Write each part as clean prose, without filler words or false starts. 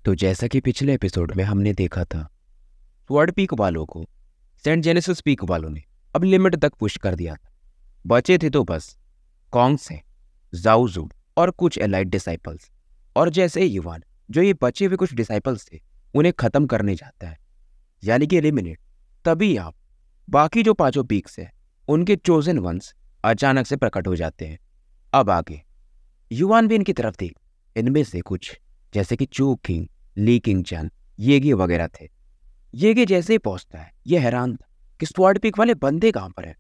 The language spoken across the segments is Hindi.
तो जैसा कि पिछले एपिसोड में हमने देखा था, स्वर्ड पीक वालों को सेंट जेनेसिस पीक वालों ने अब लिमिट तक पुश कर दिया था। बचे थे तो बस कॉन्गसेंग, जाओजू और कुछ एलाइट डिसाइपल्स। और जैसे ही युवान जो ये बचे हुए कुछ डिसाइपल्स थे उन्हें खत्म करने जाता है, यानी कि एलिमिनेट, तभी आप बाकी जो पांचों पीक्स हैं उनके चोजन वंस अचानक से प्रकट हो जाते हैं। अब आगे युवान भी इनकी तरफ देख, इनमें से कुछ जैसे कि चू किंग, ली किंगचान, येगी वगैरह थे। येगी जैसे ही पहुंचता है ये हैरान था कि स्वर्ड पीक वाले बंदे कहां पर हैं।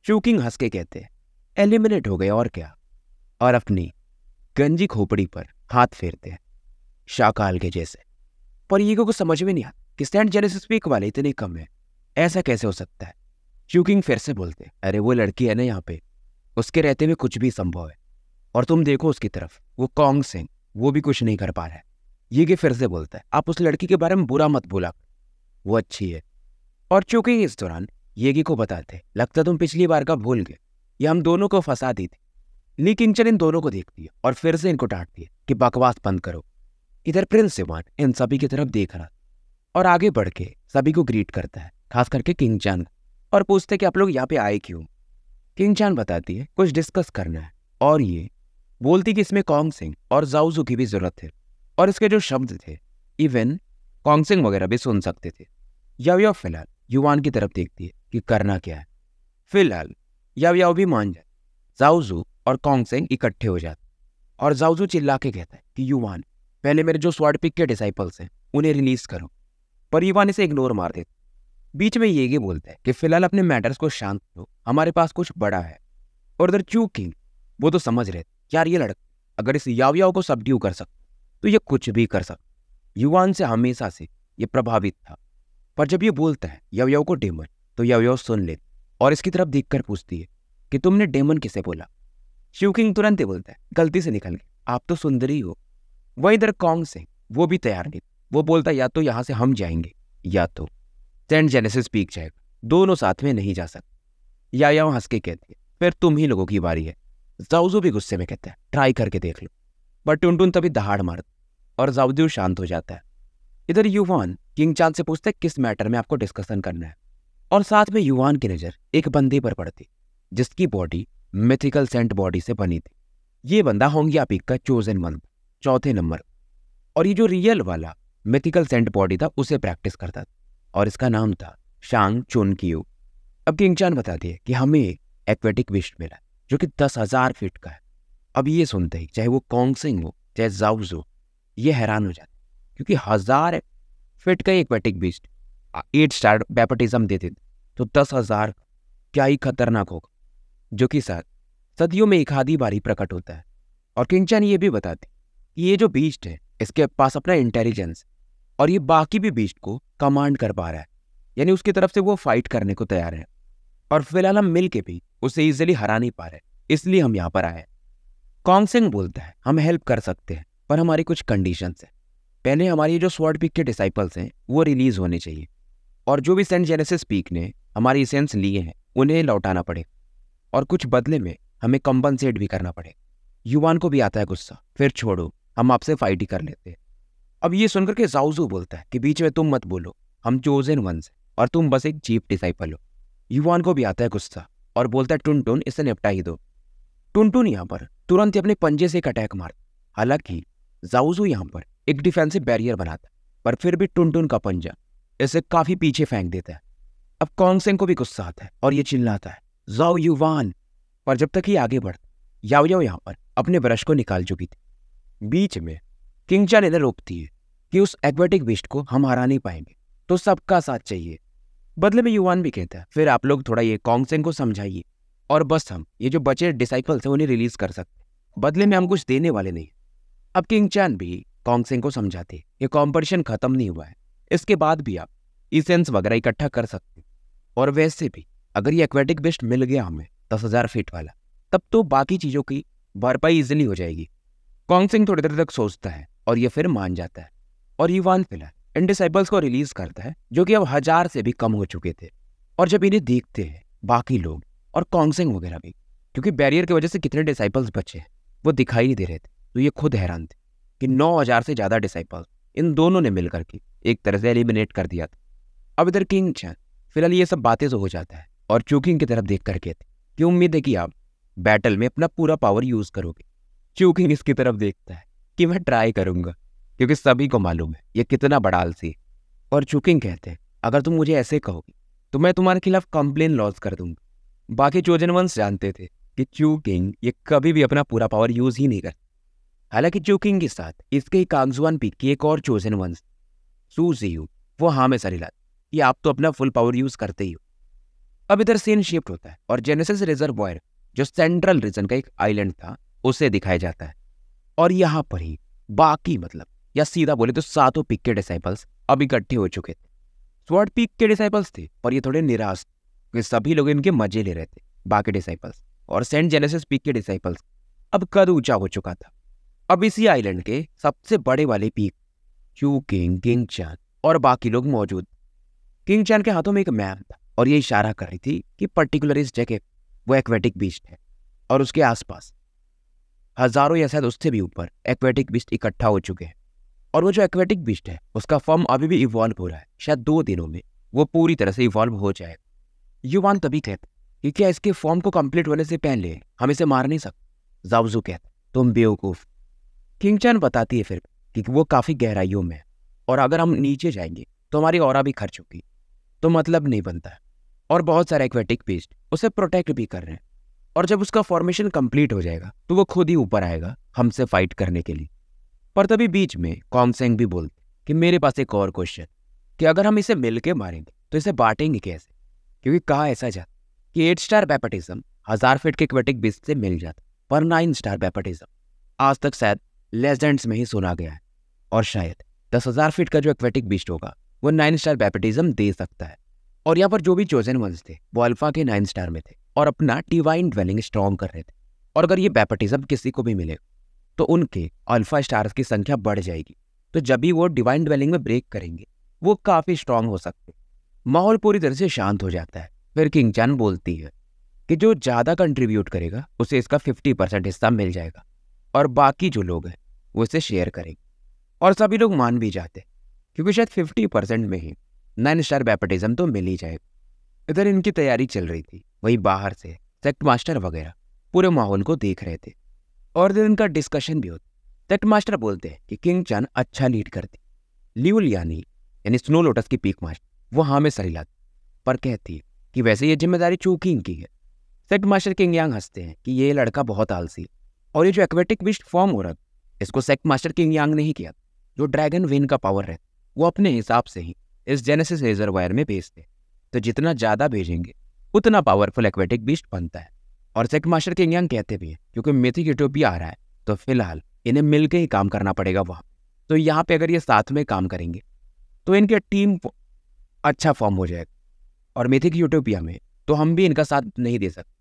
चू किंग हंस के कहते हैं एलिमिनेट हो गए और क्या, और अपनी गंजी खोपड़ी पर हाथ फेरते हैं शाकाल के जैसे। पर येगो को समझ में नहीं आता कि सेंट जेनेसिस पीक वाले इतने कम है, ऐसा कैसे हो सकता है। चू किंग फिर से बोलते अरे वो लड़की है ना यहाँ पे, उसके रहते हुए कुछ भी संभव है। और तुम देखो उसकी तरफ, वो कॉन्गसेंग, वो भी कुछ नहीं कर पा रहा है। ये फिर से बोलता है आप उस लड़की के बारे में बुरा मत बोला, वो अच्छी है। और चूंकि इस दौरान येगी को बताते लगता तुम पिछली बार का भूल गए, ये हम दोनों को फंसा दी थी। ली किंगचन इन दोनों को देखती है और फिर से इनको डांटती है कि बकवास बंद करो। इधर प्रिंस युवान इन सभी की तरफ देख रहा और आगे बढ़ के सभी को ग्रीट करता है, खास करके किंगचान को, और पूछते कि आप लोग यहाँ पे आए क्यों। किंगचान बताती है कुछ डिस्कस करना है, और ये बोलती कि इसमें कॉन्गसेंग और जाओजू की भी जरूरत है, और इसके जो शब्द थे इवन कॉन्गसेंग वगैरह भी सुन सकते थे। याओ फिलहाल युवान की तरफ देखती है कि करना क्या है। फिलहाल याओ भी मान जाए, जाओजू और कॉन्गसेंग इकट्ठे हो जाते, और जाओजू चिल्ला के कहता है कि युवान पहले मेरे जो स्वर्ड पीक के डिसाइपल्स हैं उन्हें रिलीज करो, पर युवान इसे इग्नोर मार देता। बीच में येगी बोलता है कि फिलहाल अपने मैटर्स को शांत करो, हमारे पास कुछ बड़ा है। और उधर चू किंग वो तो समझ रहे यार ये लड़का अगर इस याओ को सबड्यू कर सकता तो ये कुछ भी कर सकता। युवान से हमेशा से ये प्रभावित था, पर जब ये बोलता है याओ को डेमन, तो याओ सुन लेती और इसकी तरफ देखकर पूछती है कि तुमने डेमन किसे बोला। चू किंग तुरंत ही बोलता है गलती से निकल गए, आप तो सुंदरी हो। वहीं इधर कॉन्गसेंग वो भी तैयार नहीं, वो बोलता या तो यहाँ से हम जाएंगे या तो सेंट जेनेसिस पीक जाएगा, दोनों साथ में नहीं जा सकते। याओ हंस के कहती है फिर तुम ही लोगों की बारी है। जाओजू भी गुस्से में कहता है ट्राई करके देख लो, पर टुनटुन तभी दहाड़ मारता और जाओजू शांत हो जाता है। इधर युवान किंगचान से पूछता है किस मैटर में आपको डिस्कशन करना है, और साथ में युवान की नजर एक बंदे पर पड़ती जिसकी बॉडी मिथिकल सेंट बॉडी से बनी थी। ये बंदा होंगिया पीक का चोजन वन, चौथे नंबर, और ये जो रियल वाला मिथिकल सेंट बॉडी था उसे प्रैक्टिस करता था, और इसका नाम था शांग चुनकियो। अब किंगचान बताती है कि हमें एक्वेटिक विस्ट मिला जो कि 10,000 फीट का है। अब ये सुनते ही चाहे वो कॉन्गसेंग हो चाहे जाओजू ये हैरान हो जाते, क्योंकि 1000 फीट का एक्वेटिक बीस्ट 8 स्टार बैप्टिज्म देते थे, तो 10,000 क्या ही खतरनाक होगा, जो कि साथ सदियों में एक आधी बारी प्रकट होता है। और किंगचान ये भी बताती कि ये जो बीस्ट है इसके पास अपना इंटेलिजेंस, और ये बाकी भी बीस्ट को कमांड कर पा रहा है, यानी उसकी तरफ से वो फाइट करने को तैयार है। और फिलहाल हम मिल के भी उसे इजीली हरा नहीं पा रहे, इसलिए हम यहाँ पर आए। कॉन्गसेंग बोलता है हम हेल्प कर सकते हैं, पर हमारी कुछ कंडीशंस हैं। पहले हमारी जो स्वर्ड पीक के डिसाइपल्स हैं वो रिलीज होने चाहिए, और जो भी सेंट जेनेसिस पीक ने हमारी एसेंस लिए हैं उन्हें लौटाना पड़ेगा, और कुछ बदले में हमें कंपनसेट भी करना पड़ेगा। युवान को भी आता है गुस्सा, फिर छोड़ो हम आपसे फाइट ही कर लेते हैं। अब ये सुनकर के जाओजू बोलता है कि बीच में तुम मत बोलो, हम चोजन वंस हैं और तुम बस एक चीफ डिसाइपल हो। युवान को भी आता है गुस्सा और बोलता है टुनटुन इसे निपटा ही दो। टुनटुन यहाँ पर तुरंत ही अपने पंजे से एक अटैक मारता। हालांकि जाओजू यहाँ पर एक डिफेंसिव बैरियर बनाता, पर फिर भी टुनटुन का पंजा इसे काफी पीछे फेंक देता है। अब कॉन्गसेंग को भी गुस्सा आता है और ये चिल्लाता है जाओ युवान, पर जब तक ये आगे बढ़ता याओ यहाँ पर अपने ब्रश को निकाल चुकी थी। बीच में किंगचान इन्हें रोकती है कि उस एक्वेटिक बीस्ट को हम हरा नहीं पाएंगे, तो सबका साथ चाहिए। बदले में युवान भी कहता है फिर आप लोग थोड़ा ये कॉन्गसेंग को समझाइए, और बस हम ये जो बचे डिसाइपल्स हैं उन्हें रिलीज कर सकते, बदले में हम कुछ देने वाले नहीं। अब किंगचान भी कॉन्गसेंग को समझाते ये कॉम्पिटिशन खत्म नहीं हुआ है, इसके बाद भी आप इसेंस वगैरह इकट्ठा कर सकते, और वैसे भी अगर ये एक्वेटिक बीस्ट मिल गया हमें 10,000 फीट वाला, तब तो बाकी चीजों की भरपाई इजिली हो जाएगी। कॉन्गसेंग थोड़ी देर तक सोचता है और ये फिर मान जाता है, और युवान फिलहाल इन डिसाइपल्स को रिलीज करता है जो कि अब 1000 से भी कम हो चुके थे। और जब इन्हें देखते हैं बाकी लोग और कॉन्गसेंग वगैरह भी, क्योंकि बैरियर की वजह से कितने डिसाइपल्स बचे हैं वो दिखाई नहीं दे रहे थे, तो ये खुद हैरान थे कि 9,000 से ज़्यादा डिसाइपल्स इन दोनों ने मिलकर के एक तरह से एलिमिनेट कर दिया था। अब इधर किंग चैन फिलहाल ये सब बातें तो हो जाता है और चूकिंग की तरफ देख करके कि उम्मीद है कि आप बैटल में अपना पूरा पावर यूज करोगे। चूकिंग इसकी तरफ देखता है कि मैं ट्राई करूंगा, क्योंकि सभी को मालूम है ये कितना बड़ा आलसी है। और चूकिंग कहते हैं अगर तुम मुझे ऐसे कहोगे तो मैं तुम्हारे खिलाफ कंप्लेन लॉन्च कर दूंगा। बाकी चोजन वंस जानते थे कि चूकिंग ये कभी भी अपना पूरा पावर यूज ही नहीं करता। हालांकि चूकिंग के साथ इसके ही कांगजुआन पीक की एक और चोजन वंस सू जियू वो हाँ में सर हिलाते कि आप तो अपना फुल पावर यूज करते ही हो। अब इधर सीन शिफ्ट होता है और जेनेसिस रिजर्वॉयर जो सेंट्रल रीजन का एक आइलैंड था उसे दिखाया जाता है। और यहाँ पर ही बाकी या सीधा बोले तो सातों पीक के डिसाइपल्स अब इकट्ठे हो चुके थे। स्वॉर्ड पीक के डिसाइपल्स थे और ये थोड़े निराश थे कि सभी लोग इनके मजे ले रहे थे। बाकी डिसाइपल्स और सेंट जेनेसिस पीक के डिसाइपल्स अब कद ऊंचा हो चुका था। अब इसी आइलैंड के सबसे बड़े वाले पीक चूकिंग, किंग चैन और बाकी लोग मौजूद। किंग चैन के हाथों में एक मैप था और ये इशारा कर रही थी कि पर्टिकुलर इस जगह वो एक्वेटिक बीस्ट है और उसके आसपास हजारों या शायद उससे भी ऊपर एक्वेटिक बीस्ट इकट्ठा हो चुके हैं। और वो जो एक्वेटिक बीस्ट है उसका फॉर्म अभी भी इवॉल्व हो रहा है। शायद 2 दिनों में वो पूरी तरह से इवॉल्व हो जाएगा। युवान तभी कहते कि क्या इसके फॉर्म को कंप्लीट होने से पहले हम इसे मार नहीं सकते। जाओजू कहता तुम बेवकूफ। किंग चैन बताती है फिर कि वो काफी गहराइयों में है और अगर हम नीचे जाएंगे तो हमारी ऑरा भी खर्च होगी, तो मतलब नहीं बनता है। और बहुत सारे एक्वेटिक बीस्ट उसे प्रोटेक्ट भी कर रहे हैं और जब उसका फॉर्मेशन कंप्लीट हो जाएगा तो वो खुद ही ऊपर आएगा हमसे फाइट करने के लिए। पर तभी बीच में कॉन्गसेंग भी बोलते कि मेरे पास एक और क्वेश्चन कि अगर हम इसे मिलके मारेंगे तो इसे बांटेंगे कैसे, क्योंकि कहा ऐसा जाता कि 8 स्टार बैपटिज्म 1000 फीट के एक्वेटिक बीस्ट से मिल जाता, पर 9 स्टार बैपटिज्म आज तक शायद लेजेंड्स में ही सुना गया है। और शायद 10,000 फीट का जो एक्वेटिक बीस्ट होगा वो 9 स्टार बैपटिज्म दे सकता है। और यहाँ पर जो भी चोजन वंस थे वो अल्फा के 9 स्टार में थे और अपना डिवाइन ड्वेलिंग स्ट्रॉन्ग कर रहे थे। और अगर ये बैपटिज्म किसी को भी मिलेगा तो उनके अल्फा स्टार्स की संख्या बढ़ जाएगी, तो जब भी वो डिवाइन ड्वेलिंग में ब्रेक करेंगे वो काफी स्ट्रांग हो सकते। माहौल पूरी तरह से शांत हो जाता है। फिर किंग चैन बोलती है कि जो ज्यादा कंट्रीब्यूट करेगा उसे इसका 50% हिस्सा मिल जाएगा और बाकी जो लोग हैं वो इसे शेयर करेंगे। और सभी लोग मान भी जाते हैं क्योंकि शायद 50% में ही 9 स्टार बैपटिज्म तो मिल ही जाएगा। इधर इनकी तैयारी चल रही थी, वही बाहर से सेक्ट मास्टर वगैरह पूरे माहौल को देख रहे थे और इधर इनका डिस्कशन भी होता। सेक्ट मास्टर बोलते हैं कि किंग चैन अच्छा लीड करती। ल्यूल यानी स्नो लोटस की पीक मास्टर वो हाँ में सर हिलाती पर कहती है कि वैसे ये जिम्मेदारी चूकिंग की है। सेक्ट मास्टर किंग यांग हंसते हैं कि ये लड़का बहुत आलसी है और ये जो एक्वेटिक बीस्ट फॉर्म हो रहा है इसको सेक्ट मास्टर किंग यांग ने ही किया। जो ड्रैगन वेन का पावर है वो अपने हिसाब से ही इस जेनेसिस रिजर्वायर में भेजते, तो जितना ज्यादा भेजेंगे उतना पावरफुल एक्वेटिक बीस्ट बनता है। और सेक्ट मास्टर किंग यांग कहते भी हैं क्योंकि मिथिक यूटोपिया आ रहा है तो फिलहाल इन्हें मिलकर ही काम करना पड़ेगा वहां। तो यहाँ पे अगर ये साथ में काम करेंगे तो इनके टीम अच्छा फॉर्म हो जाएगा और मिथिक यूटोपिया में तो हम भी इनका साथ नहीं दे सकते।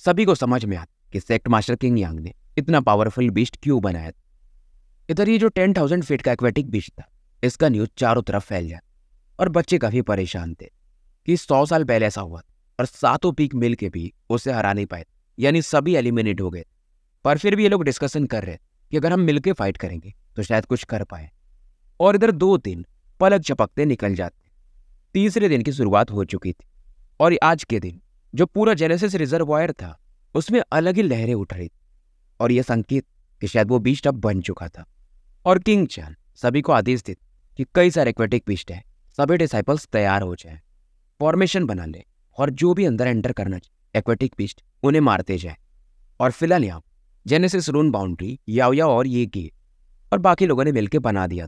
सभी को समझ में आता कि सेक्ट मास्टर किंग यांग ने इतना पावरफुल बीस्ट क्यों बनाया था। इधर ये जो 10,000 फीट का एक्वेटिक बीस्ट था इसका न्यूज चारों तरफ फैल जाता और बच्चे काफी परेशान थे कि 100 साल पहले ऐसा हुआ और सातों पीक मिल के भी उसे हरा नहीं पाए, यानी सभी एलिमिनेट हो गए। पर फिर भी ये लोग डिस्कशन कर रहे कि अगर हम मिलके फाइट करेंगे तो शायद कुछ कर पाए। और इधर 2 दिन पलक झपकते निकल जाते। तीसरे दिन की शुरुआत हो चुकी थी और आज के दिन जो पूरा जेनेसिस रिजर्वायर था उसमें अलग ही लहरें उठ रही थी और यह संकेत कि शायद वो बीस्ट अब बन चुका था। और किंग चैन सभी को आदेश देते कि कई सारे एक्वेटिक बीस्ट है, सभी डिसाइपल्स तैयार हो जाए, फॉर्मेशन बना ले और जो भी अंदर एंटर करना चाहिए एक्वेटिक बीस्ट उन्हें मारते जाए। और फिलहाल यहाँ जेनेसिस रून बाउंड्री याओया और ये की और बाकी लोगों ने मिलकर बना दिया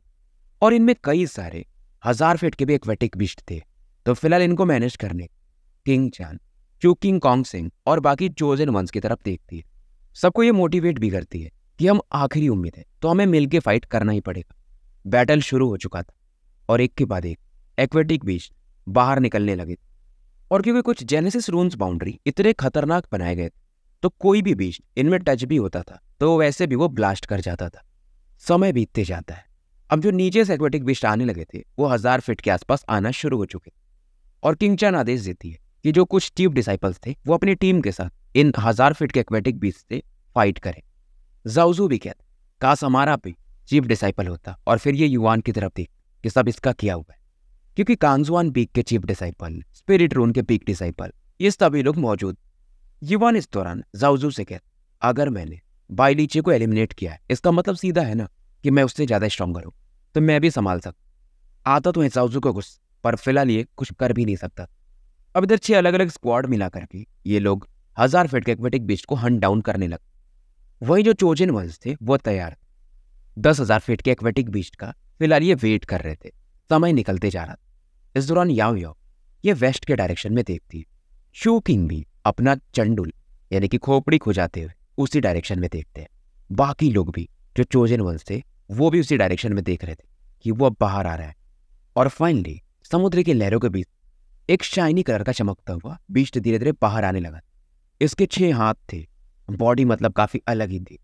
और इनमें कई सारे 1000 फीट के भी एक्वेटिक बीस्ट थे। तो फिलहाल इनको मैनेज करने किंग चैन चूकिंग, कॉन्गसेंग और बाकी चोजन वंस की तरफ देखती है। सबको ये मोटिवेट भी करती है कि हम आखिरी उम्मीद है तो हमें मिलके फाइट करना ही पड़ेगा। बैटल शुरू हो चुका था और एक के बाद एक एक्वेटिक बीस्ट बाहर निकलने लगे और क्योंकि कुछ जेनेसिस रून्स बाउंड्री इतने खतरनाक बनाए गए तो कोई भी बीस्ट इनमें टच भी होता था तो वैसे भी वो ब्लास्ट कर जाता था। समय बीतते जाता है। अब जो नीचे से एक्वेटिक बीस्ट आने लगे थे वो 1000 फीट के आसपास आना शुरू हो चुके और किंग चैन आदेश देती है कि जो कुछ चीफ डिसाइपल्स थे वो अपनी टीम के साथ इन 1000 फीट के एक्वेटिक बीस्ट से फाइट करें। जाओजू भी कहते काश हमारा भी चीफ डिसाइपल होता और फिर ये युवान की तरफ देख कि सब इसका किया हुआ है, क्योंकि कांगजुआन पीक के चीफ डिसाइपल, स्पिरिट रून के पीक डिसाइपल, ये सभी लोग मौजूद। युवान इस दौरान जाओजू से कहता, अगर मैंने बाइलीचे को एलिमिनेट किया है, इसका मतलब सीधा है ना कि मैं उससे ज्यादा स्ट्रॉन्गर हूँ, तो मैं भी संभाल सकता। आता तो है जाओजू को कुछ, पर फिलहाल ये कुछ कर भी नहीं सकता। अब इधर 6 अलग अलग स्क्वाड मिला करके ये लोग 1000 फीट के एक्वेटिक बीस्ट को हंट डाउन करने लगे। वही जो चोजन वंस थे वो तैयार। 10,000 फीट के एक्वेटिक बीस्ट का फिलहाल ये वेट कर रहे थे। समय निकलते जा रहा था। इस दौरान याओ याओ ये वेस्ट के डायरेक्शन में देखती है। शू किंग भी अपना चंडुल यानी कि खोपड़ी खुजाते हुए उसी डायरेक्शन में देखते हैं। बाकी लोग भी जो चोजन वंस थे वो भी उसी डायरेक्शन में देख रहे थे कि वो अब बाहर आ रहा है। और फाइनली समुद्र की लहरों के बीच एक शाइनी कलर का चमकता हुआ बीस्ट धीरे धीरे बाहर आने लगा। इसके 6 हाथ थे, बॉडी मतलब काफी अलग ही थी,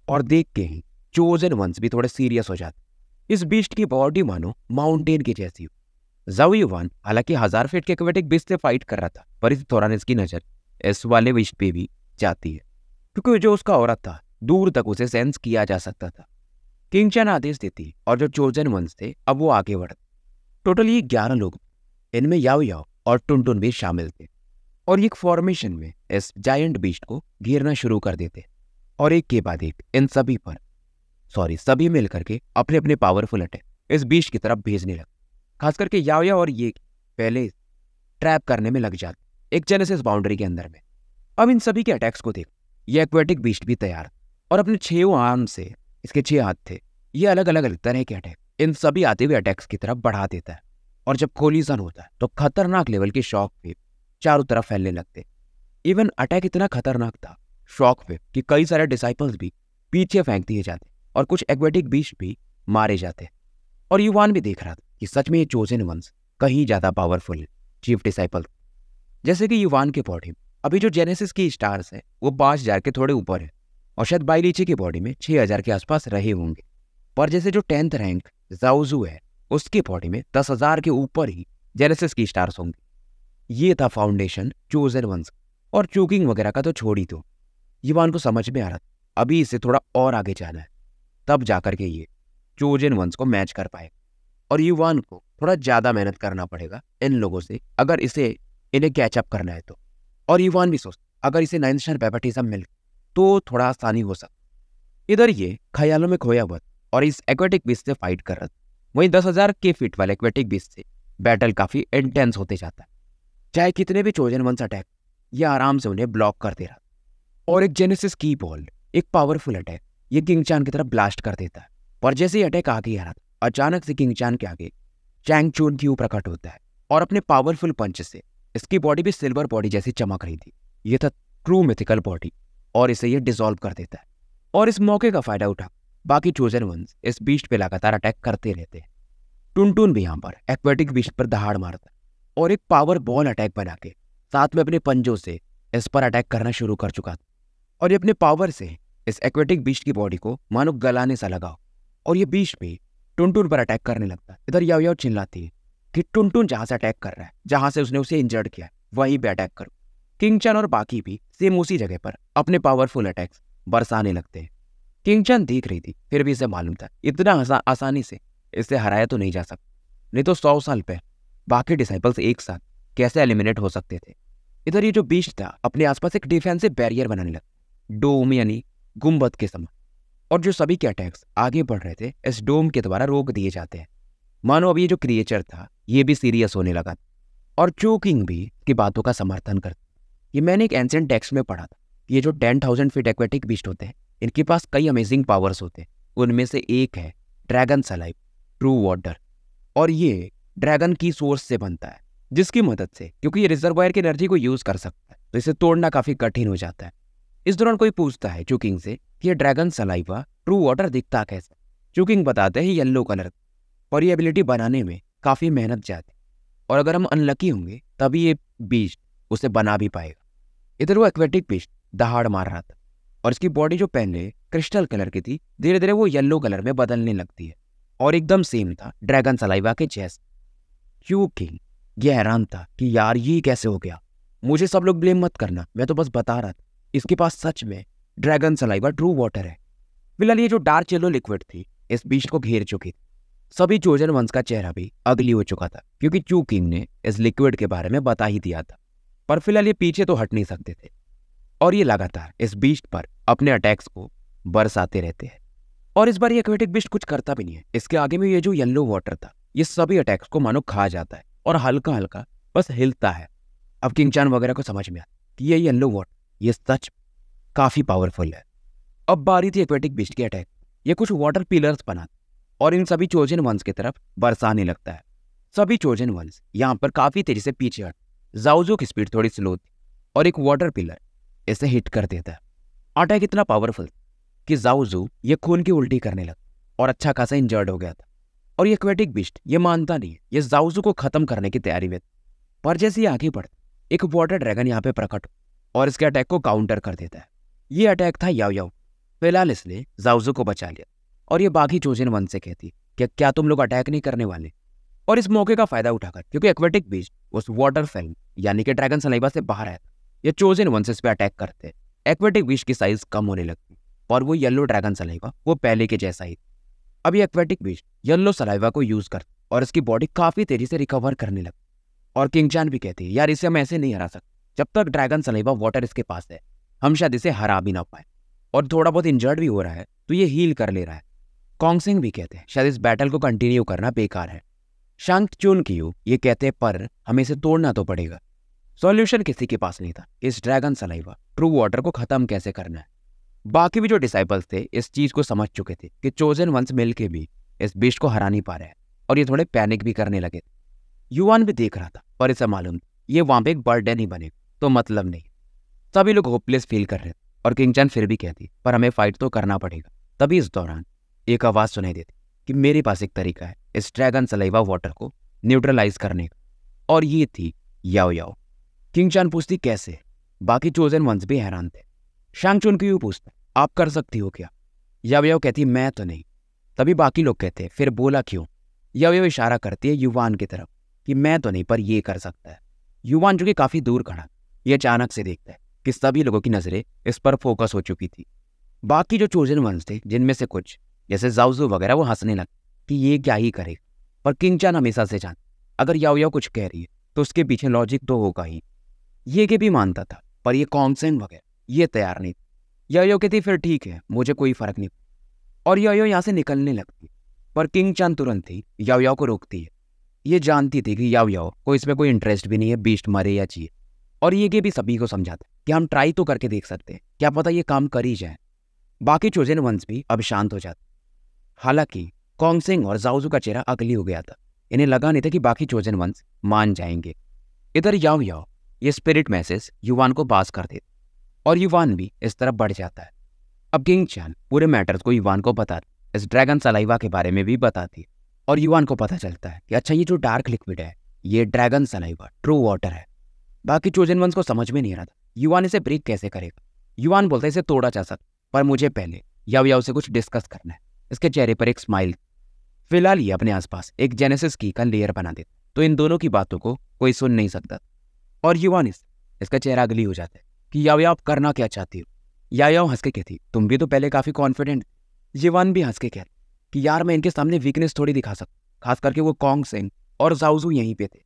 और देख के ही चोजन वंस भी थोड़े सीरियस हो जाते। इस बीस्ट की बॉडी मानो माउंटेन की जैसी हो। जाओ युवान हालांकि 1000 फीट के एक्वेटिक बीस्ट से फाइट कर रहा था, पर इस दौरान इसकी नजर इस वाले बीस्ट पे भी जाती है, क्योंकि जो उसका औरत था दूर तक उसे सेंस किया जा सकता था। किंग चैन आदेश देती और जो चोजन वंस थे अब वो आगे बढ़ते। टोटल ये 11 लोग, इनमें याओ याओ और टुनटुन भी शामिल थे, और एक फॉर्मेशन में इस जायंट बीस्ट को घेरना शुरू कर देते और एक के बाद एक इन सभी पर सभी मिलकर के अपने अपने पावरफुल अटैक इस बीस्ट की तरफ भेजने लगे। खास करके याओ याओ और ये पहले ट्रैप करने में लग जाते एक जेनेसिस बाउंड्री के अंदर में। अब इन सभी के अटैक्स को देख ये एक्वेटिक बीस्ट भी तैयार और अपने 6 आर्म से, इसके 6 हाथ थे, ये अलग अलग तरह के अटैक इन सभी आते हुए अटैक्स की तरफ बढ़ा देता है। और जब कोलिजन होता है तो खतरनाक लेवल के शॉक वेव चारों तरफ फैलने लगते। इवन अटैक इतना खतरनाक था शॉक वेव कि कई सारे डिसाइपल्स भी पीछे फेंक दिए जाते और कुछ एक्वेटिक बीस्ट भी मारे जाते। और युवान भी देख रहा था कि सच में ये चोजन वंस कहीं ज्यादा पावरफुल चीफ डिसाइपल। जैसे कि युवान के बॉडी में अभी जो जेनेसिस की स्टार्स है वो 5000 के थोड़े ऊपर है, और शायद बाइलीचे की बॉडी में 6000 के आसपास रहे होंगे। पर जैसे जो 10th रैंक जाओजू है उसकी बॉडी में 10,000 के ऊपर ही जेनेसिस की स्टार्स होंगे। ये था फाउंडेशन चोजन वंस। और चूकिंग वगैरह का तो छोड़ ही दो, युवान को समझ में आ रहा था अभी इसे थोड़ा और आगे जाना है, तब जाकर के ये चोजन वंस को मैच कर पाए। और युवान को थोड़ा ज्यादा मेहनत करना पड़ेगा इन लोगों से अगर इन्हें कैचअप करना है तो। और युवान भी सोचता अगर इसे 9th स्टार बैप्टिज्म मिल तो थोड़ा आसानी हो सकता। इधर ये ख्यालों में खोया हुआ और इस एक्वेटिक बीस्ट से फाइट कर रहा था। वहीं 10,000 के फीट वाले एक्वेटिक बीस्ट से बैटल काफी इंटेंस होते जाता है। चाहे कितने भी चोजन वंस अटैक ये आराम से उन्हें ब्लॉक कर दे रहा। और एक जेनेसिस की बॉल एक पावरफुल अटैक ये किंग चान की तरफ ब्लास्ट कर देता है। पर जैसे ही अटैक आगे आ रहा था अचानक से किंग चान के आगे चैंग चून क्यू प्रकट होता है और अपने पावरफुल पंच से इसकी बॉडी भी सिल्वर बॉडी जैसी चमक रही थी। ये था ट्रू मिथिकल बॉडी और इसे ये डिसॉल्व कर देता है। और इस मौके का फायदा उठा बाकी चोजन वंस इस बीस्ट पे लगातार अटैक करते रहते हैं। टुनटुन भी यहाँ पर एक्वेटिक बीस्ट पर दहाड़ मारता और एक पावर बॉल अटैक बना के साथ में अपने पंजों से इस पर अटैक करना शुरू कर चुका था। और ये अपने पावर से इस एक्वेटिक बीस्ट की बॉडी को मानो गलाने सा लगा और ये बीस्ट भी टुनटुन पर अटैक करने लगता है। इधर याओ याओ चिल्लाती है कि टुनटुन जहां से अटैक कर रहा है, जहां से उसने उसे इंजर्ड किया है, वहीं पे अटैक करो। किंग चैन और बाकी भी सेम उसी जगह पर अपने पावरफुल अटैक्स बरसाने लगते हैं। किंग चैन देख रही थी, फिर भी इसे मालूम था इतना आसानी से इसे हराया तो नहीं जा सकता, नहीं तो 100 साल पहले बाकी डिसाइपल्स एक साथ कैसे एलिमिनेट हो सकते थे। इधर ये जो बीस्ट था अपने आसपास एक डिफेंसिव बैरियर बनाने लगा, डोम यानी गुंबद के समान। और जो सभी के अटैक्स आगे बढ़ रहे थे इस डोम के द्वारा रोक दिए जाते हैं। मानो अब ये जो क्रिएचर था ये भी सीरियस होने लगा और चोकिंग भी की बातों का समर्थन करता। ये मैंने एक एंशिएंट टेक्स्ट में पढ़ा था। ये जो 10,000 फीट एक्वेटिक बीस्ट होते हैं इनके पास कई अमेजिंग पावर्स होते हैं। उनमें से एक है ड्रैगन सलाइव ट्रू वाटर, और ये ड्रैगन की सोर्स से बनता है जिसकी मदद से, क्योंकि ये रिजर्वायर की एनर्जी को यूज कर सकता है तो इसे तोड़ना काफी कठिन हो जाता है। इस दौरान कोई पूछता है चुकिंग से कि ये ड्रैगन सलाइवा ट्रू वाटर दिखता कैसे। चुकिंग बताते हैं येलो कलर, और ये एबिलिटी बनाने में काफी मेहनत जाती और अगर हम अनलकी होंगे तभी ये बीस्ट उसे बना भी पाएगा। इधर वो एक्वेटिक बीस्ट दहाड़ मार रहा था और इसकी बॉडी जो पहले क्रिस्टल कलर की थी धीरे धीरे वो येलो कलर में बदलने लगती है और एकदम सेम था ड्रैगन सलाइवा के जैसे। चुकिंग ये हैरान था कि यार ये कैसे हो गया, मुझे सब लोग ब्लेम मत करना, मैं तो बस बता रहा था इसके पास सच में ड्रैगन सलाइवा ट्रू वाटर है। फिलहाल ये जो डार्क येलो लिक्विड थी इस बीस्ट को घेर चुकी थी। सभी चोजन वंश का चेहरा भी अगली हो चुका था, क्योंकि चू किंग ने इस लिक्विड के बारे में बता ही दिया था। पर फिलहाल ये पीछे तो हट नहीं सकते थे और ये लगातार इस बीस्ट पर अपने अटैक्स को बरसाते रहते हैं। और इस बार ये एक्वेटिक बीस्ट कुछ करता भी नहीं है। इसके आगे में ये जो येलो वाटर था, ये सभी अटैक्स को मानो खा जाता है और हल्का हल्का बस हिलता है। अब किंग चान वगैरह को समझ में आता कि ये येलो वाटर ये सच काफी पावरफुल है। अब बारी थी एक्वेटिक बीस्ट के अटैक। ये कुछ वाटर पिलर्स बनाता और इन सभी चोजन वंश की तरफ बरसाने लगता है। सभी चोजन वंश यहाँ पर काफी तेजी से पीछे हट। जाओजो की स्पीड थोड़ी स्लो थी और एक वाटर पिलर इसे हिट कर देता है। अटैक इतना पावरफुल कि जाओजो ये खून की उल्टी करने लगा और अच्छा खासा इंजर्ड हो गया था। और ये एक्वेटिक बीस्ट ये मानता नहीं है, ये जाओजो को खत्म करने की तैयारी में। पर जैसे ये आगे बढ़ता, एक वाटर ड्रैगन यहाँ पे प्रकट और इसके अटैक को काउंटर कर देता है। ये अटैक था याओ याओ। फिलहाल इसने जाओजो को बचा लिया और ये बाकी चोजन वंश से कहती कि क्या तुम लोग अटैक नहीं करने वाले। और इस मौके का फायदा उठाकर, क्योंकि एक्वेटिक बीस्ट उस वाटर फिल्म यानी कि ड्रैगन सलाइवा से बाहर आया था, ये चोजन वंशेस पे अटैक करते। एक्वेटिक बीस्ट की साइज कम होने लगती और वो येलो ड्रैगन सलाइवा वो पहले के जैसा ही। अब ये एक्वेटिक बीस्ट येलो सलाइवा को यूज करता और इसकी बॉडी काफी तेजी से रिकवर करने लगती। और किंग चान भी कहती है, यार इसे हम ऐसे नहीं हरा सकते। जब तक ड्रैगन सलाइवा वाटर इसके पास है, हम शायद इसे हरा भी ना पाए। और थोड़ा बहुत इंजर्ड भी हो रहा है तो ये हील कर ले रहा है। कॉन्गसिंग भी कहते हैं शायद इस बैटल को कंटिन्यू करना बेकार है। शांग चुन कियू ये कहते हैं पर हमें इसे तोड़ना तो पड़ेगा। सॉल्यूशन किसी के पास नहीं था। इस ड्रैगन सलाइवा ट्रू वाटर को खत्म कैसे करना है। बाकी भी जो डिसाइपल्स थे इस चीज को समझ चुके थे कि चोजन वंश मिलके भी इस बीस्ट को हरा नहीं पा रहे हैं और ये थोड़े पैनिक भी करने लगे। युवान भी देख रहा था पर इसे मालूम था ये वहां पे एक बर्डन ही बनेगा तो मतलब नहीं। सभी लोग होपलेस फील कर रहे थे और किंग चान फिर भी कहती पर हमें फाइट तो करना पड़ेगा। तभी इस दौरान एक आवाज सुनाई देती कि मेरे पास एक तरीका है इस ड्रैगन सलाइवा वाटर को न्यूट्रलाइज करने का, और ये थी याओ याओ। किंग चान पूछती कैसे। बाकी चोजन वंश भी हैरान थे। शांग चुन क्यों पूछता आप कर सकती हो क्या। याओ याओ कहती मैं तो नहीं। तभी बाकी लोग कहते फिर बोला क्यों। याओ याओ इशारा करती है युवान की तरफ कि मैं तो नहीं पर ये कर सकता है। युवान जो कि काफी दूर खड़ा, ये अचानक से देखता है कि सभी लोगों की नजरें इस पर फोकस हो चुकी थी। बाकी जो चोजन वंश थे जिनमें से कुछ जैसे जाओजो वगैरह वो हंसने लगे कि ये क्या ही करेगा। पर किंग चान हमेशा से जान अगर याओ याओ कुछ कह रही है तो उसके पीछे लॉजिक तो होगा ही। ये के भी मानता था पर ये कॉन्गसेंग वगैरह ये तैयार नहीं। याओ याओ कहती फिर ठीक है मुझे कोई फर्क नहीं। और याओ याओ यहाँ से निकलने लगती पर किंग चान तुरंत ही याओ याओ को रोकती है। ये जानती थी कि याओ याओ को इसमें कोई इंटरेस्ट भी नहीं है बीस्ट मरे या जिए। और ये भी सभी को समझाता कि हम ट्राई तो करके देख सकते हैं, क्या पता ये काम कर ही जाए। बाकी चोजन वंश भी अब शांत हो जाते। हालांकि कॉन्गसिंग और जाओजो का चेहरा अगली हो गया था। इन्हें लगा नहीं था कि बाकी चोजन वंश मान जाएंगे। इधर याओ याओ ये स्पिरिट मैसेज युवान को पास कर देता और युवान भी इस तरफ बढ़ जाता है। अब किंग चान पूरे मैटर्स को युवान को बताती, इस ड्रैगन सलाइवा के बारे में भी बताती और युवान को पता चलता है कि अच्छा ये जो डार्क लिक्विड है ये ड्रैगन सलाइवा ट्रू वाटर है। बाकी चोजन वंश को समझ में नहीं आ रहा था युवान इसे ब्रेक कैसे करेगा। युवान बोलता है इसे तोड़ा जा सकता पर मुझे पहले याओ याओ से कुछ डिस्कस करना है। इसके चेहरे पर एक स्माइल। फिलहाल ये अपने आसपास एक जेनेसिस की का लेयर बना देता तो इन दोनों की बातों को कोई सुन नहीं सकता। और युवान इसका चेहरा अगली हो जाता है कि याओ याओ आप करना क्या चाहती हो। याओ याओ हंस के कहती तुम भी तो पहले काफी कॉन्फिडेंट। युवान भी हंस के कहती कि यार मैं इनके सामने वीकनेस थोड़ी दिखा सकता, खास करके वो कॉन्गसिंग और जाओजो यहीं पे थे।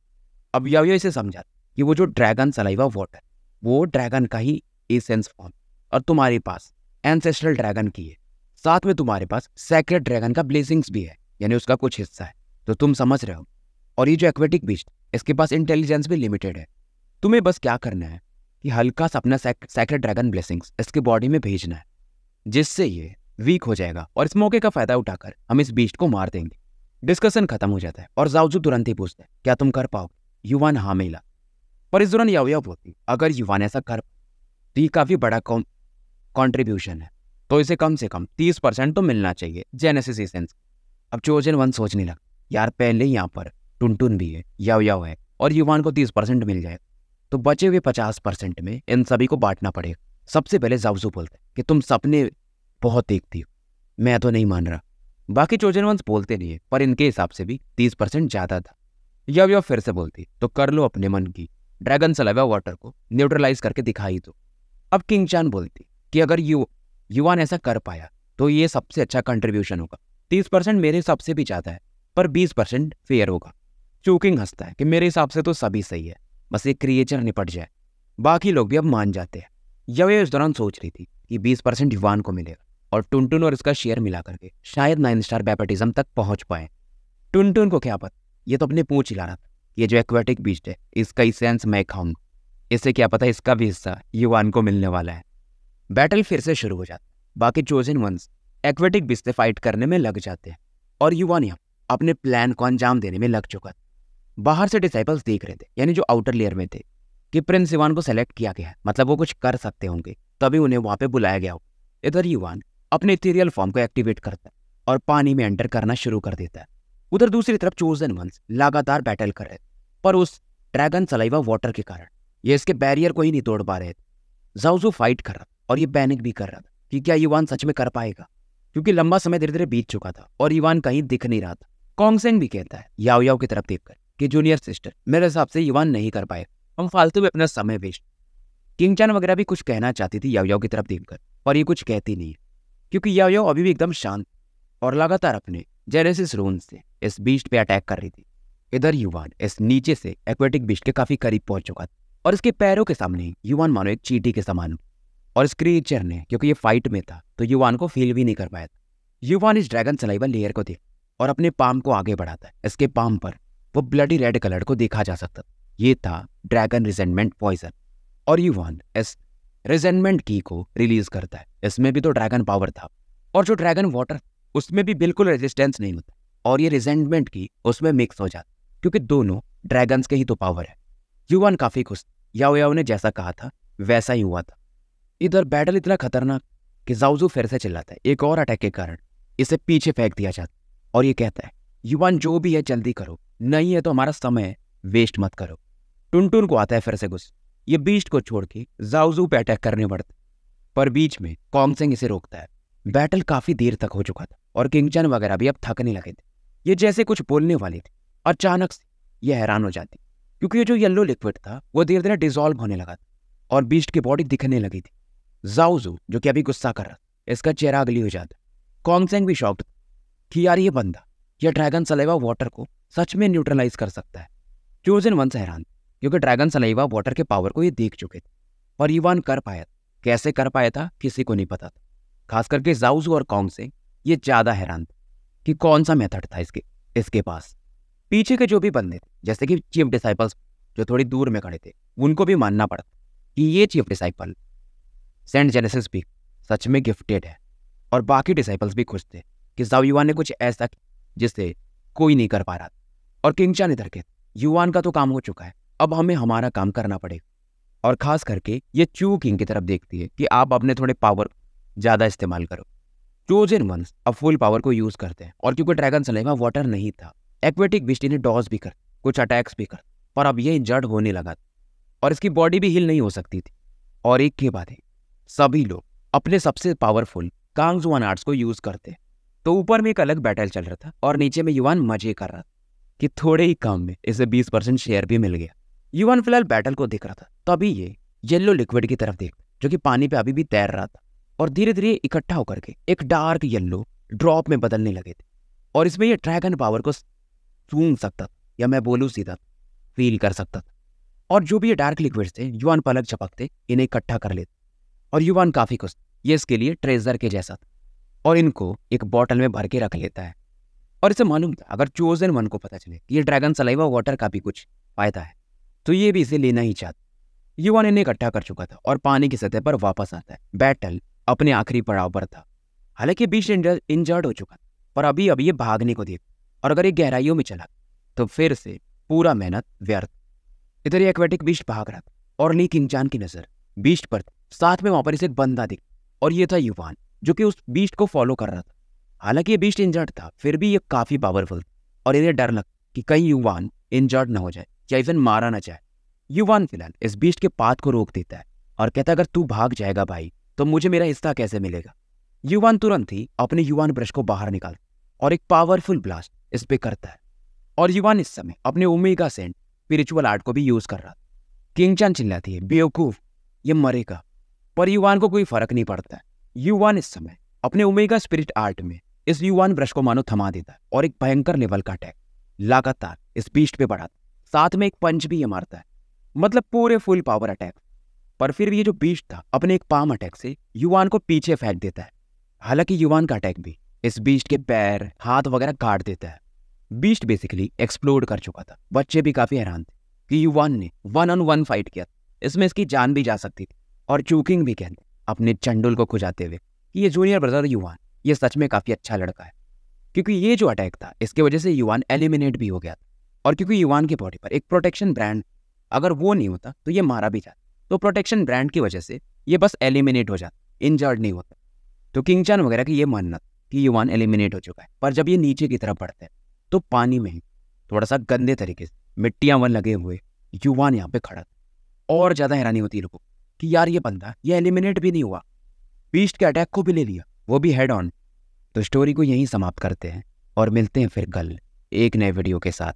अब याओ याओ इसे समझा कि वो जो ड्रैगन सलाइवा वाटर वो ड्रैगन का ही एसेंस फॉर्म और तुम्हारे पास एंसेस्ट्रल ड्रैगन की है, साथ में तुम्हारे पास सैक्रेड ड्रैगन का ब्लेसिंग्स भी है यानी उसका कुछ हिस्सा है, तो तुम समझ रहे हो। और ये जो एक्वेटिक बीस्ट इसके पास इंटेलिजेंस भी लिमिटेड है। तुम्हें बस क्या करना है कि हल्का सा अपना सैक्रेड ड्रैगन ब्लेसिंग्स इसके बॉडी में भेजना है जिससे ये वीक हो जाएगा और इस मौके का फायदा उठाकर हम इस बीस्ट को मार देंगे। डिस्कशन खत्म हो जाता है और जाओजो तुरंत ही पूछता है क्या तुम कर पाओगे। युवान हाँ मिला। पर इस दौरान याओ याओ बोलती अगर युवान ऐसा कर तो ये काफी बड़ा कॉन्ट्रीब्यूशन है तो इसे कम से कम 30% तो मिलना चाहिए जेनेसिस एसेंस। अब चोजन वन सोचने लगा यार पहले यहाँ पर टुनटुन भी है, याओ याओ है और युवान को 30% मिल जाएगा तो बचे हुए 50% में इन सभी को बांटना पड़ेगा। सबसे पहले जाओजो बोलते कि तुम सपने बहुत देखती हो, मैं तो नहीं मान रहा। बाकी चोजन वंश बोलते नहीं है पर इनके हिसाब से भी 30% ज्यादा था। याओ याओ फिर से बोलती तो कर लो अपने मन की, ड्रैगन सलाइवा वाटर को न्यूट्रलाइज करके दिखाई दो। अब किंग चान बोलती कि अगर युवान ऐसा कर पाया तो ये सबसे अच्छा कंट्रीब्यूशन होगा 30% मेरे हिसाब से भी ज़्यादा है, पर 20% फेयर होगा। चूकिंग हंसता है कि मेरे हिसाब से तो सभी सही है, बस एक क्रिएचर निपट जाए। बाकी लोग भी अब मान जाते हैं। ये इस दौरान सोच रही थी कि 20% युवान को मिलेगा और टुनटुन और इसका शेयर मिला करके शायद 9 स्टार बैपेटिज्म तक पहुंच पाए। टुनटुन को क्या पता, ये तो अपने पूंछ हिला रहा था। ये जो एक्वेटिक बीस्ट है, इसका एसेंस मैं खाऊंगा, इससे क्या पता इसका भी हिस्सा युवान को मिलने वाला है। बैटल फिर से शुरू हो जाता है। बाकी चोजन वंस एक्वेटिक बीस्ट से फाइट करने में लग जाते हैं और युवान यहाँ अपने प्लान को अंजाम देने में लग चुका था। बाहर से डिसाइपल्स देख रहे थे, यानी जो आउटर लेयर में थे, कि प्रिंस युवान को सेलेक्ट किया गया है, मतलब वो कुछ कर सकते होंगे, तभी उन्हें वहां पे बुलाया गया हो। इधर युवान अपने इथेरियल फॉर्म को एक्टिवेट करता है और पानी में एंटर करना शुरू कर देता है। उधर दूसरी तरफ चोजन वंस लगातार बैटल कर रहे थे, पर उस ड्रैगन सलाइवा वाटर के कारण ये इसके बैरियर को ही नहीं तोड़ पा रहे थे। ज़ाओज़ू फाइट कर रहा और ये पैनिक भी कर रहा था कि क्या युवान सच में कर पाएगा, क्योंकि लंबा समय धीरे धीरे बीत चुका था और युवान कहीं दिख नहीं रहा था। कॉन्गसेंग भी कहता है याओ याओ की तरफ देखकर कि जूनियर सिस्टर, मेरे हिसाब से युवान नहीं कर पाएगा, हम फालतू में अपना समय वेस्ट। किंगचान वगैरह भी कुछ कहना चाहती थी याओ याओ की तरफ देखकर, पर ये कुछ कहती नहीं है, क्योंकि याओ याओ अभी भी एकदम शांत और लगातार अपने जेनेसिस रून से इस बीस्ट पे अटैक कर रही थी। इधर युवान इस नीचे से एक्वेटिक बीस्ट के काफी करीब पहुंच चुका था और इसके पैरों के सामने युवान मानो एक चींटी के समान। और इस क्रिएचर ने, क्योंकि ये फाइट में था, तो युवान को फील भी नहीं कर पाया था। युवान इस ड्रैगन सलाइवा लेयर को देख और अपने पाम को आगे बढ़ाता है। इसके पाम पर वो ब्लडी रेड कलर को देखा जा सकता था। ये था ड्रैगन रिजेंटमेंट पॉइजन और युवान इस रिजेंटमेंट की को रिलीज करता है। इसमें भी तो ड्रैगन पावर था और जो ड्रैगन वाटर उसमें भी बिल्कुल रेजिस्टेंस नहीं होता, और ये रिजेंटमेंट की उसमें मिक्स हो जाता, क्योंकि दोनों ड्रैगन्स के ही तो पावर है। युवान काफी खुश, याओ याओ ने जैसा कहा था वैसा ही हुआ था। इधर बैटल इतना खतरनाक कि ज़ाओज़ू फिर से चिल्लाता है। एक और अटैक के कारण इसे पीछे फेंक दिया जाता और ये कहता है युवान जो भी है जल्दी करो, नहीं है तो हमारा समय वेस्ट मत करो। टुनटुन को आता है फिर से गुस्सा, ये बीस्ट को छोड़ के ज़ाओज़ू पे अटैक करने पड़ता, पर बीच में कॉन्गसेंग इसे रोकता है। बैटल काफी देर तक हो चुका था और किंगचान वगैरह भी अब थकने लगे थे। ये जैसे कुछ बोलने वाले थे, अचानक से ये हैरान हो जाती, क्योंकि ये जो येलो लिक्विड था वो धीरे धीरे डिसॉल्व होने लगा था और बीस्ट की बॉडी दिखने लगी थी। ज़ाओज़ू जो कि अभी गुस्सा कर रहा, इसका चेहरा अगली हो जाता। कॉन्गसेंग भी शॉक्ड कि यार ये बंदा या ड्रैगन सलाइवा वाटर को सच में न्यूट्रलाइज कर सकता है। चोजन वंस हैरान, क्योंकि ड्रैगन सलाइवा वाटर के पावर को ये देख चुके थे और युवान कर पाया था। कैसे कर पाया था किसी को नहीं पता था, खास करके ज़ाओज़ू और कॉन्गसेंग ये ज्यादा हैरान थे कि कौन सा मेथड था इसके पास। पीछे के जो भी बंदे थे, जैसे कि चीफ डिसाइपल्स जो थोड़ी दूर में खड़े थे, उनको भी मानना पड़ता कि ये चीफ डिसाइपल सेंट जेनेसिस भी सच में गिफ्टेड है। और बाकी डिसाइपल्स भी खुश थे कि ज़ाओ युवान ने कुछ ऐसा जिससे कोई नहीं कर पा रहा था। और किंगचान इधर के युवान का तो काम हो चुका है, अब हमें हमारा काम करना पड़ेगा। और खास करके ये चू किंग की तरफ देखती है कि आप अपने थोड़े पावर ज़्यादा इस्तेमाल करो। चोजन वंस अब फुल पावर को यूज़ करते हैं, और क्योंकि ड्रैगन सलाइवा वाटर नहीं था, एक्वेटिक बीस्ट इन्हें डॉज भी कर, कुछ अटैक्स भी कर, पर अब ये इंजर्ड होने लगा और इसकी बॉडी भी हील नहीं हो सकती थी। और एक के बाद सभी लोग अपने सबसे पावरफुल कांगजुआन आर्ट्स को यूज करते। तो ऊपर में एक अलग बैटल चल रहा था और नीचे में युवान मजे कर रहा था कि थोड़े ही काम में इसे 20% शेयर भी मिल गया। युवान फिलहाल बैटल को देख रहा था, तभी ये येलो लिक्विड की तरफ देख, जो कि पानी पे अभी भी तैर रहा था और धीरे धीरे इकट्ठा होकर के एक डार्क येलो ड्रॉप में बदलने लगे थे। और इसमें ये ड्रैगन पावर को सूंघ सकता था, या मैं बोलूँ सीधा फील कर सकता था। और जो भी ये डार्क लिक्विड थे, युवान पलक झपकते इन्हें इकट्ठा कर लेते और युवान काफी खुश, ये इसके लिए ट्रेजर के जैसा था और इनको एक बॉटल में भर के रख लेता है। और इसे मालूम था अगर चोजन वन को पता चले कि ये ड्रैगन सलाइवा वाटर का भी कुछ फायदा है तो ये भी इसे लेना ही चाहता। युवान इन्हें इकट्ठा कर चुका था और पानी की सतह पर वापस आता है। बैटल अपने आखिरी पड़ाव पर था, हालांकि बीस्ट इंजर्ड हो चुका था, पर अभी ये भागने को देख, और अगर ये गहराइयों में चला तो फिर से पूरा मेहनत व्यर्थ। इधर ये एक्वेटिक बीस्ट भाग रहा था और ली किंगचान की नजर बीस्ट पर, साथ में वहां पर इसे एक बंदा दिख, और ये था युवान जो कि उस बीस्ट को फॉलो कर रहा था। हालांकि ये बीस्ट इंजर्ड था, फिर भी ये काफी पावरफुल था और इन्हें डर लग कि कहीं युवान इंजर्ड ना हो जाए या इवन मारा ना जाए। युवान फिलहाल इस बीस्ट के पाथ को रोक देता है और कहता है अगर तू भाग जाएगा भाई तो मुझे मेरा हिस्सा कैसे मिलेगा। युवान तुरंत ही अपने युवान ब्रश को बाहर निकालता और एक पावरफुल ब्लास्ट इस पे करता है। और युवान इस समय अपने ओमेगा सेंट स्पिरिचुअल आर्ट को भी यूज कर रहा था। किंगचान चिल्लाती है बेवकूफ, ये मरेगा, पर युवान को कोई फर्क नहीं पड़ता है। युवान इस समय अपने ओमेगा स्पिरिट आर्ट में इस युवान ब्रश को मानो थमा देता है और एक भयंकर लेवल का अटैक लगातार इस बीस्ट पे बढ़ाता है। साथ में एक पंच भी ये मारता है, मतलब पूरे फुल पावर अटैक। पर फिर भी ये जो बीस्ट था अपने एक पाम अटैक से युवान को पीछे फेंक देता है। हालांकि युवान का अटैक भी इस बीस्ट के पैर हाथ वगैरह काट देता है। बीस्ट बेसिकली एक्सप्लोड कर चुका था। बच्चे भी काफी हैरान थे कि युवान ने 1-on-1 फाइट किया, इसमें इसकी जान भी जा सकती थी। और चूकिंग भी कहते अपने चंडुल को खुजाते हुए कि ये जूनियर ब्रदर युवान ये सच में काफी अच्छा लड़का है, क्योंकि ये जो अटैक था इसके वजह से युवान एलिमिनेट भी हो गया था। और क्योंकि युवान की बॉडी पर एक प्रोटेक्शन ब्रांड, अगर वो नहीं होता तो ये मारा भी जाता, तो प्रोटेक्शन ब्रांड की वजह से ये बस एलिमिनेट हो जाता, इंजर्ड नहीं होता। तो किंगचन वगैरह की ये मानना कि युवान एलिमिनेट हो चुका है। पर जब ये नीचे की तरफ बढ़ते हैं तो पानी में ही थोड़ा सा गंदे तरीके से मिट्टियां वन लगे हुए युवान यहाँ पे खड़ा था। और ज्यादा हैरानी होती है लोगों को कि यार ये बंदा ये एलिमिनेट भी नहीं हुआ, बीस्ट के अटैक को भी ले लिया, वो भी हेड ऑन। तो स्टोरी को यहीं समाप्त करते हैं और मिलते हैं फिर कल एक नए वीडियो के साथ।